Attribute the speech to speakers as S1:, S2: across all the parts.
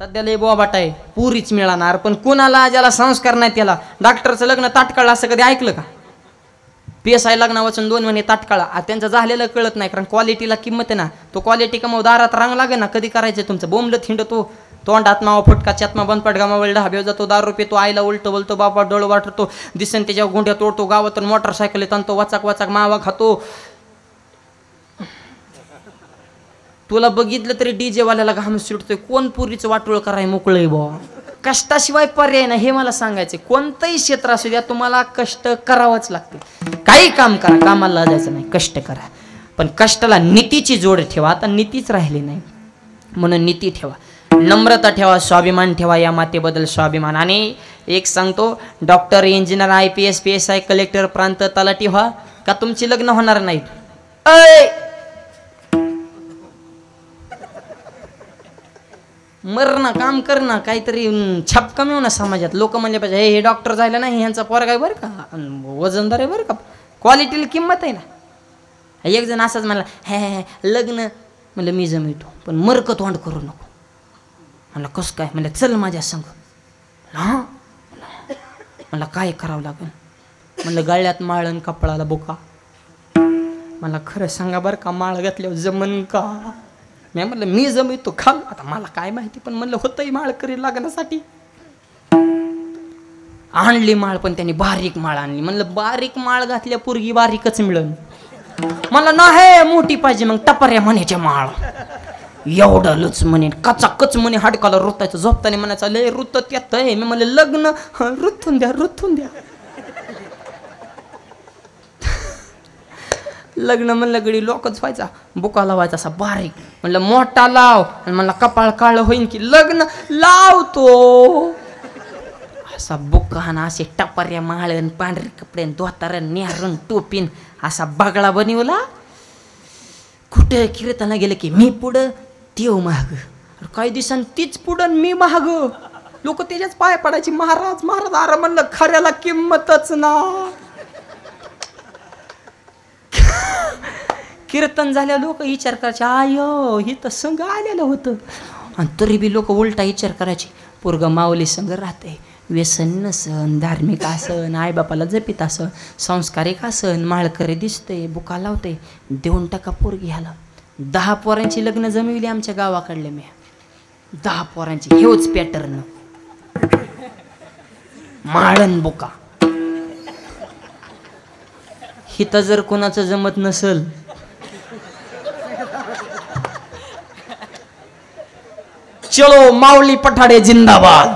S1: सध्या लय बोबाट आहे, पुरीच मिळणार. पण कुणाला ज्याला संस्कार नाही त्याला. डॉक्टरचं लग्न ताटकाळ असं कधी ऐकलं का? PSI लग्न वाचून 2 महिने ताटकाळा. त्यांचं झालेलं कळत नाही, कारण क्वालिटीला किंमत आहे ना. तो क्वालिटी कमाव दारात रांग लागे ना. कधी करायचं तुमचं? बोंबलं थिंडतो, तोंडात मावा फुटका चत्मा बनपट गामावळ ढाब्याव जातो, दारू पितो, आईला उलट बोलतो, बापा डोळ वाटतो, दिसन त्याच्या गुंड्या तोडतो, गावातून मोटरसायकल आणतो, वाचाक वाचाक मावा खातो. तुला बघितलं तरी DJ वाल्याला घाम सुटतोय. कोण पुरीचं वाटोळ कराय मोकळंय बुवा? कष्टाशिवाय पर्याय नाही, हे मला सांगायचं. कोणतंही क्षेत्र असू द्या, तुम्हाला कष्ट करावंच लागते. काही काम करा, कामाला जायचं नाही, कष्ट करा. पण कष्टाला नीतीची जोड ठेवा. आता नीतीच राहिली नाही, म्हणून नीती ठेवा, नम्रता ठेवा, स्वाभिमान ठेवा. या मातेबद्दल स्वाभिमान. आणि एक सांगतो, doctor, engineer, IPS, PSI, collector, प्रांत तलाठी व्हा, का तुमची लग्न होणार नाहीत. मर ना, काम कर ना, काहीतरी छाप कमी हो ना समाजात. लोक म्हणले पाहिजे हे डॉक्टर झालं नाही, ह्यांचा पोरगा आहे बरं का, वजनदार आहे बरं का, क्वालिटीला किंमत आहे ना. एक जण असाच म्हणला, हे लग्न, म्हणलं मी जमितो, पण मरकत वांड करू नको. म्हणलं कसं काय? म्हणलं चल माझ्या संग. हां, मला काय करावं लागेल? म्हणलं गळ्यात माळण, कपडाला बुका. मला खरं सांगा बरं का, माळ घातल्यावर जमन का? मी म्हणलं मी जमितो खाल. आता मला काय माहिती, पण म्हणलं होतंय माळ करी लागण्यासाठी. आणली माळ, पण त्यांनी बारीक माळ आणली. म्हणलं बारीक माळ घातल्या पोरगी बारीकच मिळन. मला नाही मोठी पाहिजे. मग टपाऱ्या म्हणायच्या माळ, एवढं लच म्हणे, कचाकच म्हणे, हाडकाला रुतायचं. झोपताना म्हणायचं लय रुतत येत आहे. मी म्हणलं लग्न रुथून द्या, रुथून द्या. लग्न म्हणलं गडी लोकच व्हायचा, बुका लावायचा असा बारीक. म्हणलं मोठा लाव. आणि म्हणलं कपाळ काळ होईन की लग्न लावतो. असा बुका ना, असे टपाऱ्या माळण, पांढरे कपडे, धोतारण, नेहरण, टोपीन, असा बागळा बनवला. कुठे कीर्तना गेलं की मी पुढं, तेव महाग. काही दिवसांनी तीच पुढं, मी महाग. लोक त्याच्याच पाय पडायची, महाराज महाराज. अरे म्हणलं खऱ्याला किंमतच ना. कीर्तन झाल्या लोक विचार करायचे, आयो ही तर संघ आलेलं होतं. आणि तरी बी लोक उलटा विचार करायचे, पोरग माऊली संघ राहते, व्यसन नसन, धार्मिक असन, आईबापाला जपित असन, संस्कारिक असन, माळकरी दिसते, बुका लावते, देऊन टाका पोरगी ह्याला. 10 पोरांची लग्न जमविली आमच्या गावाकडले मी. 10 पोरांची हेच पॅटर्न, माळण बुका. हिथं जर कोणाचं जमत नसल, चलो माऊली पठाडे जिंदाबाद,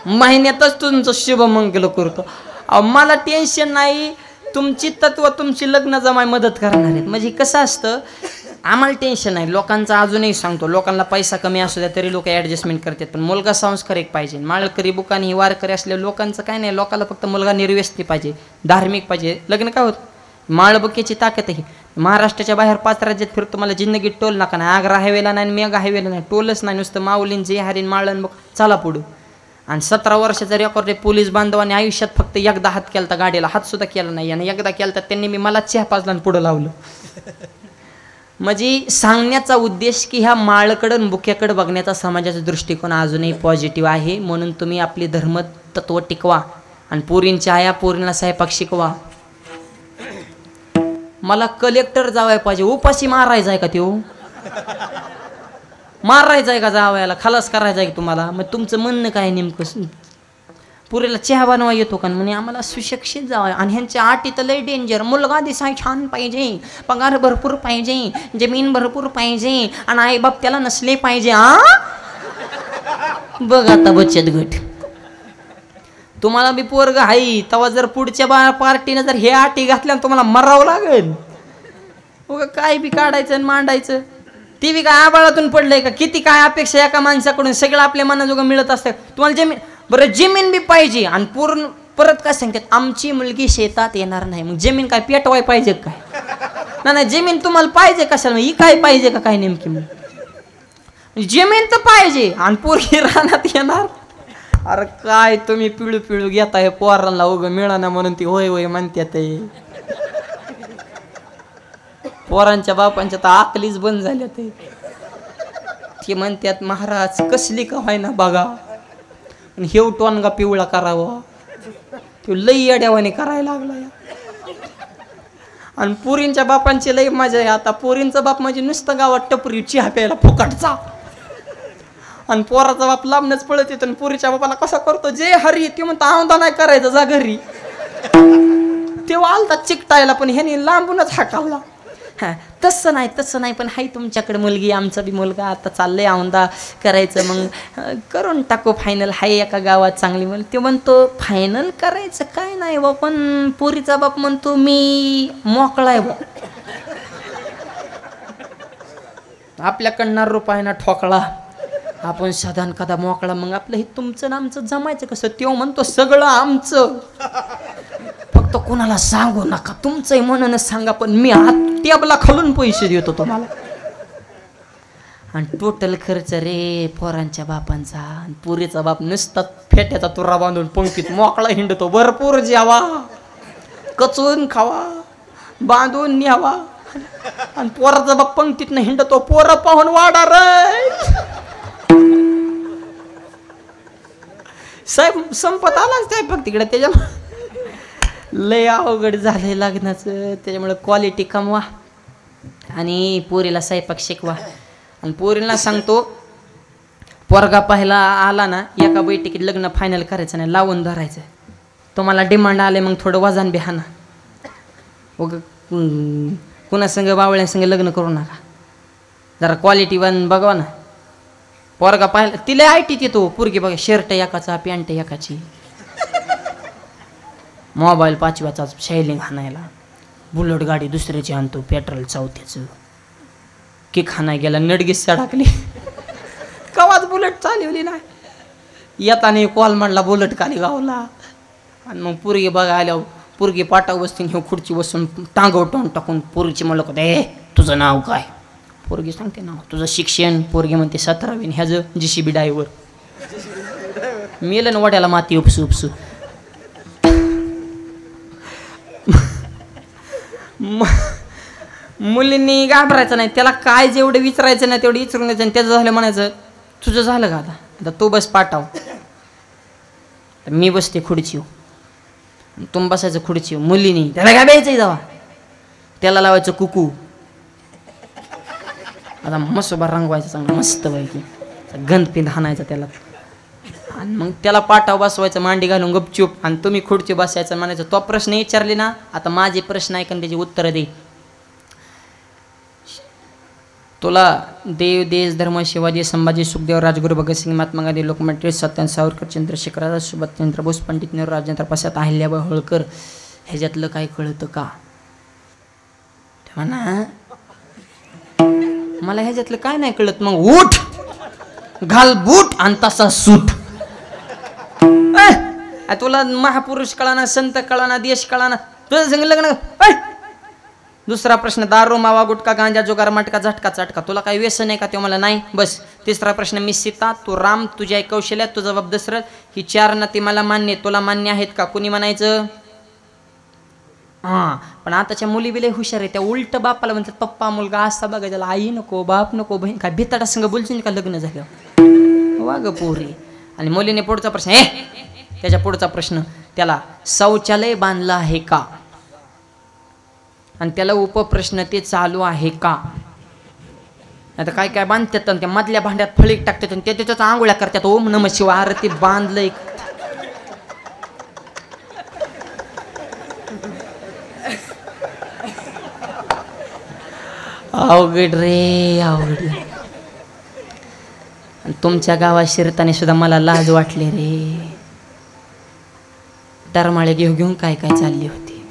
S1: महिन्यातच तुमचं शुभमंगल करतो. मला टेन्शन नाही, तुमची तत्व तुमची लग्न जमाय मदत करणार आहेत. म्हणजे कसं असतं, आम्हाला टेन्शन नाही. लोकांचं अजूनही सांगतो, लोकांना पैसा कमी असू द्या तरी लोक ॲडजस्टमेंट करतात, पण मुलगा संस्कारिक पाहिजे. माळकरी बुकानी वारकरी असल्या लोकांचं काय नाही, लोकांना फक्त मुलगा निर्व्यसनी पाहिजे, धार्मिक पाहिजे. लग्न काय होतं, माळबुक्याची ताकद आहे. महाराष्ट्राच्या बाहेर 5 राज्यात फिरतो, मला जिंदगीत टोल नका नाही. आग्रा हायवेला नाही, मेघा हायवेला नाही, टोलच नाही. नुसतं माऊलीन, जे हरीन, माळण बघ, चला पुढं. आणि 17 वर्षाचा रेकॉर्ड पोलीस बांधवांनी आयुष्यात फक्त एकदा हात केला, गाडीला हात सुद्धा केला नाही. आणि एकदा केला त्यांनी मी मला चहा पाजला आणि पुढं लावलं. म्हणजे सांगण्याचा उद्देश की ह्या माळकडं बुक्याकडं बघण्याचा समाजाचा दृष्टिकोन अजूनही पॉझिटिव्ह आहे. म्हणून तुम्ही आपली धर्म तत्व टिकवा आणि पोरींच्या आया पोरींना स्वयंपाक शिकवा. मला कलेक्टर जावाय पाहिजे, उपाशी मारायचा आहे का त्यो? मारायचा आहे का जावयाला, खलास करायचा आहे तुम्हाला? मग तुमचं म्हणणं काय नेमकं? पुरेला चहा बनवा येतो का? म्हणे आम्हाला सुशिक्षित जावं. आणि ह्यांच्या अटी तर लय डेंजर. मुलगा दिसाय छान पाहिजे, पगार भरपूर पाहिजे, जमीन भरपूर पाहिजे, आणि आई बाप त्याला नसले पाहिजे. बघ आता बचत गट, तुम्हाला बी पोरग हाई तेव्हा जर पुढच्या पार्टीनं जर हे अटी घातल्या तुम्हाला मरावं लागेल. काय बी काढायचं आणि मांडायचं. ती बी काय आबाळातून पडलंय का? किती काय अपेक्षा एका माणसाकडून, सगळं आपल्या मनाजोगं मिळत असतं. तुम्हाला जमीन, बरं जमीन बी पाहिजे, आणि पूर्ण परत काय सांगतात, आमची मुलगी शेतात येणार नाही. मग जमीन काय पेटवाय पाहिजे काय? नाही, जमीन तुम्हाला पाहिजे कशाला? ही काय पाहिजे का काय नेमकी? मग जमीन तर पाहिजे आणि पोरगी रानात येणार. अरे काय तुम्ही पिळू पिळू घेताय पोरांना, उगं मिळाना म्हणून ती होय होय म्हणतात. पोरांच्या बापांच्या तर आकलीच बंद झाल्या. ते हे म्हणतात महाराज कसली का व्हायना बघा, हेव टोनगा पिवळा करावा, तो लई येड्यावाने करायला लागला या. आणि पोरींच्या बापांची लई मजा आहे. आता पोरींचा बाप म्हणजे नुसतं गावात टपरी चहा प्यायला फुकटचा, आणि पोराचा बाप लांबनच पळत येतो. आणि पोरीच्या बापाला कसा करतो जे हरी ते म्हणतो आमदा नाही करायचं जा घरी. तेव्हा आलता चिकटायला पण ह्याने लांबूनच हाकावला. हां तसं नाही पण हाय तुमच्याकडे मुलगी, आमचा बी मुलगा आता चाललंय औंदा करायचं, मग करून टाकू फायनल, हाय एका गावात चांगली मुलं. ते म्हणतो फायनल करायचं काय नाही बा, पण पोरीचा बाप म्हणतो मी मोकळा आहे बा. आपल्याकडनं रुपयाना ठोकळा, आपण साधारण कदा मोकळा, मग आपलं हे तुमचं आमचं जमायचं कसं. तो म्हणतो सगळं आमचं, फक्त कोणाला सांगू नका, तुमचंही म्हणूनच सांगा, पण मी टेबला खालून पैसे देतो तुम्हाला. आणि टोटल खर्च रे पोरांच्या बापांचा. आणि पुरीचा बाप नुसता फेट्याचा तुरा बांधून पंक्तीत मोकळा हिंडतो. भरपूर जेवा, कचवून खावा, बांधून न्यावा. आणि पोराचा बाप पंक्तीत न हिंडतो, पोरं पाहून वाडा रे साहेब, संपत आलाच काय फक्त तिकडे. त्याच्यामुळे लय अवघड झालंय लग्नाचं. त्याच्यामुळे क्वालिटी कमवा आणि पोरीला स्वयंपाक शिकवा. आणि पोरीला सांगतो पोरगा पाहायला आला ना, एका बैठकीत लग्न फायनल करायचं नाही, लावून धरायचं. तुम्हाला डिमांड आले मग थोडं वजन बिहाना, कुणासंग बावळ्यांसंग लग्न करू नका, जरा क्वालिटी वन बघवा ना. पोरगा पाहिला तिला आयटीत येतो, पोरगी बघा शर्ट एकाचा पॅन्ट एकाची, मोबाईल 5व्याचा शैलिंग हाणायला, बुलेट गाडी दुसऱ्याची आणतो पेट्रोल 4थ्याचं, किक हाणाय गेला नडगीस सडाकली, कवाच बुलेट चालवली नाही, येताना कॉल म्हणला बुलेट खाली गावला. आणि मग पोरगी बघा आल्यावर पोरगी पाटाव बसतीन, हे खुर्ची बसून टांगव टोन टाकून पोरीची मला होते तुझं नाव काय, पोरगी सांगते नाव, तुझं शिक्षण, पोरगी म्हणते 17वी, ह्याचं JCB ड्रायव्हर. मेलं ना वड्याला माती उपसू उपसू. मुलींनी घाबरायचं नाही, त्याला काय जेवढं विचारायचं नाही तेवढं विचारून द्यायचं. आणि त्याचं झालं म्हणायचं तुझं झालं का, आता तू बस पाठाव, मी बसते खुर्चीव, तुम बसायचं खुर्चीव. मुलीनी त्याला काय द्यायचं जावा, त्याला लावायचं कुकू, आता मसोबा रंगवायचा चांगला मस्त पैकी, गंधपिंध हाणायचा त्याला. आणि मग त्याला पाटाव बसवायचं मांडी घालून गपचूप, आणि तुम्ही खुर्ची बसायचं. म्हणायचं तो प्रश्न विचारले ना, आता माझे प्रश्न ऐकून त्याची उत्तरं दे. तुला देव, देश, धर्म, शिवाजी, संभाजी, सुखदेव, राजगुरू, भगतसिंग, महात्मा गांधी, लोकमान्य टिळक, सत्याग्रह, सावरकर, चंद्रशेखर आझाद, सुभाषचंद्र बोस, पंडित नेहरू, राजेंद्र प्रसाद, अहिल्याबाई होळकर, ह्याच्यातलं काय कळतं का? म्हणा मला ह्याच्यातलं काय नाही कळत. मग उठ, घाल बूट आणि तसा सूट. तुला महापुरुष कळाना, संत कळाना, देश कळाना, तुझं संग लग्न. दुसरा प्रश्न, दारू, मावा, गुटखा, गांजा, जुगार, मटका, झटका, चटका, तुला काही व्यसन आहे का? ते मला नाही. बस. तिसरा प्रश्न, मी सीता, तू राम, तुझी आई कौशल्या, तुझा बाप दशरथ, ही 4 नाती मला मान्य, तुला मान्य आहेत का? कुणी म्हणायचं हां. पण आताच्या मुली बिले हुशार आहे, त्या उलट बापाला म्हणतात पप्पा मुलगा असा बघा, त्याला आई नको, बाप नको, बहीण काय भिताडा संग बोलशील का लग्न झालं वाग पोरी. आणि मुलीने पुढचा प्रश्न, त्याच्या पुढचा प्रश्न, त्याला शौचालय बांधलं आहे का? आणि त्याला उपप्रश्न, ते चालू आहे का? आता काय काय बांधतात त्या मधल्या भांड्यात फळी टाकतात आणि त्याच्याच आंघोळ्या करतात, ओम नमः शिवाय, अरे ते बांधलंय. अवघड रे अवघड. तुमच्या गावात शिरताना सुद्धा मला लाज वाटली रे. डरमाळे घेऊन काय काय चालली होती.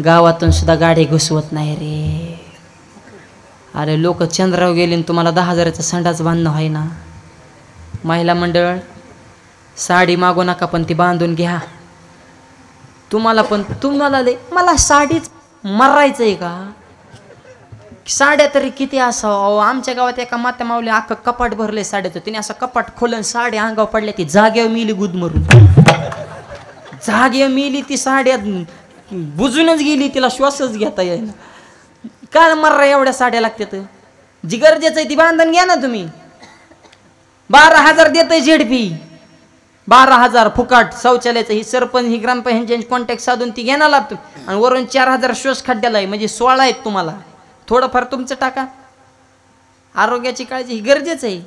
S1: गावातून सुद्धा गाडी घुसवत नाही रे. अरे लोक चंद्राव गेले आणि तुम्हाला 10,000चा संडास बांधणं आहे ना. महिला मंडळ, साडी मागू नका पण ती बांधून घ्या. तुम्हाला दे, मला साडीच मरायचंय का? साड्या तरी किती असावं. आमच्या गावात एका मात्या मावली अख्खं कपाट भरले साड्याचं. तिने असं कपाट खोलन साडी अंगावर पडल्या, ती जागेवर मिली गुद मरून. जागेवर मिली ती, साड्यात बुजूनच गेली, तिला श्वासच घेता येईल. काय मर्रा एवढ्या साड्या लागतात. जी गरजेचं आहे ती बांधून घ्या ना तुम्ही. 12,000 देतय झेडपी, 12,000 फुकाट शौचालयाचं. ही सरपंच ही ग्रामपंचायत कॉन्टॅक्ट साधून ती घेणार लाभ तुम्ही. आणि वरून 4,000 श्वास खड्ड्याला आहे, म्हणजे 16 आहेत तुम्हाला. थोडंफार तुमचं टाका. आरोग्याची काळजी ही गरजेचं आहे.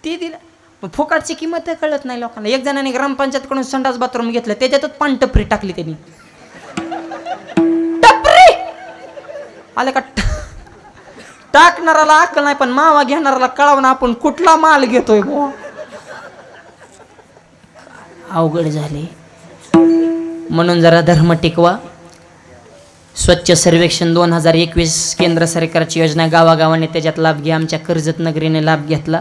S1: ती दिलं फुकाटची किंमत कळत नाही लोकांना. एक जणांनी ग्रामपंचायतकडून संडास बाथरूम घेतलं, त्याच्यातच पान टपरी टाकली त्यांनी. टपरी आले का? टाकणाराला अक्कल नाही, पण मावा घेणाराला कळावं ना आपण कुठला माल घेतोय. अवघड झाले. म्हणून जरा धर्म टिकवा. स्वच्छ सर्वेक्षण 2021 केंद्र सरकारची योजना, गावागावाने त्याच्यात लाभ घ्या. आमच्या कर्जत नगरीने लाभ घेतला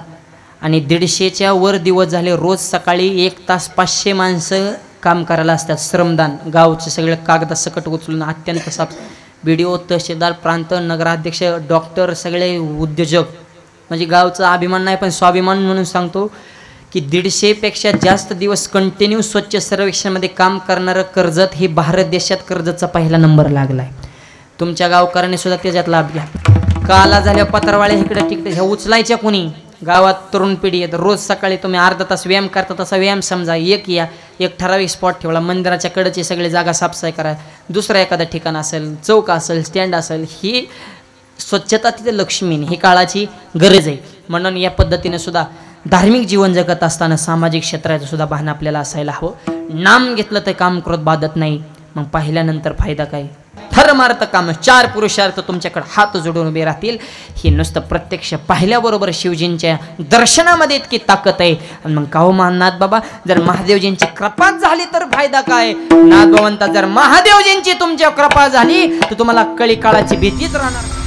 S1: आणि 150च्या वर दिवस झाले. रोज सकाळी 1 तास 500 माणसं काम करायला असतात. श्रमदान गावचे सगळे कागद सकट उचलून अत्यंत साफ. BDO, तहसीलदार, प्रांत, नगराध्यक्ष, डॉक्टर, सगळे उद्योजक. म्हणजे गावचा अभिमान नाही पण स्वाभिमान म्हणून सांगतो की 150पेक्षा जास्त दिवस कंटिन्यू स्वच्छ सर्वेक्षणमध्ये काम करणारं कर्जत हे भारत देशात कर्जतचा पहिला नंबर लागला आहे. तुमच्या गावकऱ्यांनी सुद्धा त्याच्यात लाभ घ्या. काला झाल्या पत्रवाळ्या इकडे तिकडे ह्या उचलायच्या कोणी. गावात तरुण पिढी आहे, रोज सकाळी तुम्ही अर्धा तास व्यायाम करता, तसा व्यायाम समजा. एक ठराविक स्पॉट ठेवला. मंदिराच्या कडेची सगळी जागा साफसफाई करा. दुसरं एखादं ठिकाण असेल, चौक असेल, स्टँड असेल, ही स्वच्छता तिथे लक्ष्मीने, ही काळाची गरज आहे. म्हणून या पद्धतीने सुद्धा धार्मिक जीवन जगत असताना सामाजिक क्षेत्राचं सुद्धा भान आपल्याला असायला हवं. नाम घेतलं तर काम क्रोध बाधत नाही, मग पाहिल्यानंतर फायदा काय. धर्मार्थ काम 4 पुरुषार्थ तुमच्याकडे हात जोडून उभे राहतील. हे नुसतं प्रत्यक्ष पाहिल्याबरोबर शिवजींच्या दर्शनामध्ये इतकी ताकद आहे. आणि मग काहो नाथ बाबा, जर महादेवजींची कृपा झाली तर फायदा काय. नाथ भगवंता, जर महादेवजींची तुमच्या कृपा झाली तर तुम्हाला कळी काळाची भीतीच राहणार.